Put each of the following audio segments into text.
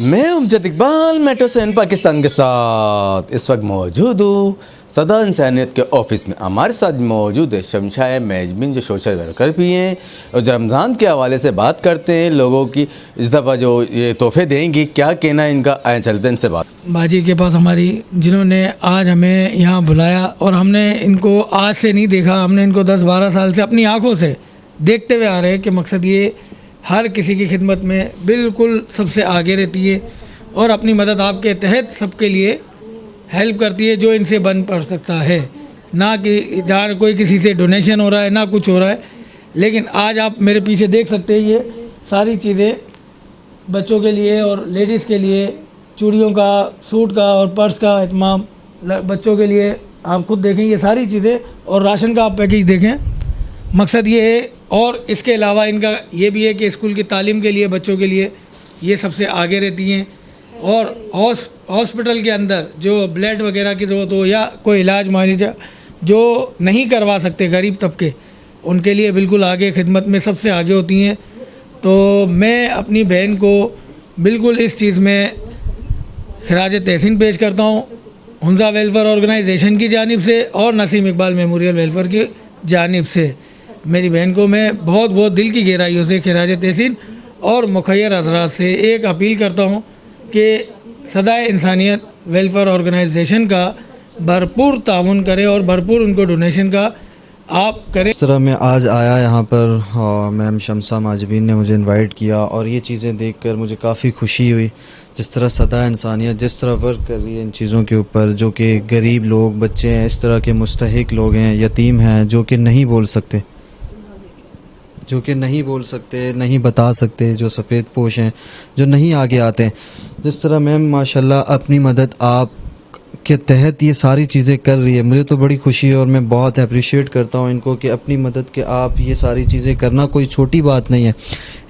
मैं अमजद इकबाल मेट्रो से पाकिस्तान के साथ इस वक्त मौजूद हूँ सदा इंसानियत के ऑफिस में। हमारे साथ मौजूद है शमशाह मैजबिन जो सोशल वर्कर भी हैं और जो रमज़ान के हवाले से बात करते हैं लोगों की इस दफ़ा जो ये तोहफे देंगी, क्या कहना है इनका, आए चलते हैं इनसे बात। बाजी के पास हमारी जिन्होंने आज हमें यहाँ बुलाया और हमने इनको आज से नहीं देखा, हमने इनको 10-12 साल से अपनी आँखों से देखते हुए आ रहे हैं कि मकसद ये हर किसी की खिदमत में बिल्कुल सबसे आगे रहती है और अपनी मदद आपके तहत सबके लिए हेल्प करती है जो इनसे बन पड़ सकता है। ना कि जहाँ कोई किसी से डोनेशन हो रहा है ना कुछ हो रहा है, लेकिन आज आप मेरे पीछे देख सकते हैं ये सारी चीज़ें बच्चों के लिए और लेडीज़ के लिए, चूड़ियों का, सूट का और पर्स का एहतमाम बच्चों के लिए आप खुद देखें ये सारी चीज़ें, और राशन का आप पैकेज देखें। मकसद ये है और इसके अलावा इनका ये भी है कि स्कूल की तालीम के लिए बच्चों के लिए ये सबसे आगे रहती हैं। और हॉस्पिटल के अंदर जो ब्लड वगैरह की ज़रूरत हो या कोई इलाज मुआवजा जो नहीं करवा सकते गरीब तबके, उनके लिए बिल्कुल आगे खिदमत में सबसे आगे होती हैं। तो मैं अपनी बहन को बिल्कुल इस चीज़ में खिराज तहसीन पेश करता हूँ हुंजा वेलफेयर ऑर्गेनाइजेशन की जानिब से और नसीम इकबाल मेमोरियल वेलफेयर की जानिब से। मेरी बहन को मैं बहुत बहुत दिल की गहराइयों से खिराज तहसीन और मुखैर हज़रात से एक अपील करता हूँ कि सदाए इंसानियत वेलफेयर ऑर्गेनाइजेशन का भरपूर ताउन करें और भरपूर उनको डोनेशन का आप करें। इस तरह मैं आज आया यहाँ पर और मैम शमशा माजबीन ने मुझे इनवाइट किया और ये चीज़ें देखकर मुझे काफ़ी खुशी हुई। जिस तरह सदा इंसानियत जिस तरह वर्क कर रही है इन चीज़ों के ऊपर, जो कि गरीब लोग, बच्चे हैं, इस तरह के मुस्तहिक लोग हैं, यतीम हैं, जो कि नहीं बोल सकते, नहीं बता सकते, जो सफ़ेद पोश हैं, जो नहीं आगे आते हैं। जिस तरह मैम माशाल्लाह अपनी मदद आप के तहत ये सारी चीज़ें कर रही है, मुझे तो बड़ी खुशी है और मैं बहुत अप्रिशिएट करता हूँ इनको कि अपनी मदद के आप ये सारी चीज़ें करना कोई छोटी बात नहीं है।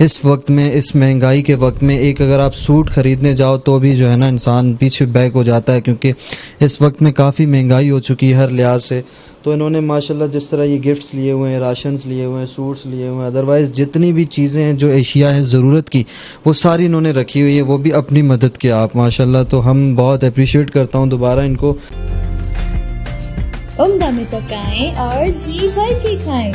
इस वक्त में, इस महंगाई के वक्त में एक अगर आप सूट ख़रीदने जाओ तो भी जो है ना इंसान पीछे बैक हो जाता है, क्योंकि इस वक्त में काफ़ी महंगाई हो चुकी है हर लिहाज से। तो इन्होंने माशाल्लाह जिस तरह ये गिफ्ट्स लिए हुए हैं, राशंस लिए हुए हैं, सूट्स लिए हुए हैं, अदरवाइज़ जितनी भी चीज़ें हैं जो एशिया है ज़रूरत की, वो सारी इन्होंने रखी हुई है, वो भी अपनी मदद के आप माशाल्लाह। तो हम बहुत अप्रिशिएट करता हूँ दोबारा इनको। उम्दा में पकाएं और जी भर के खाएं।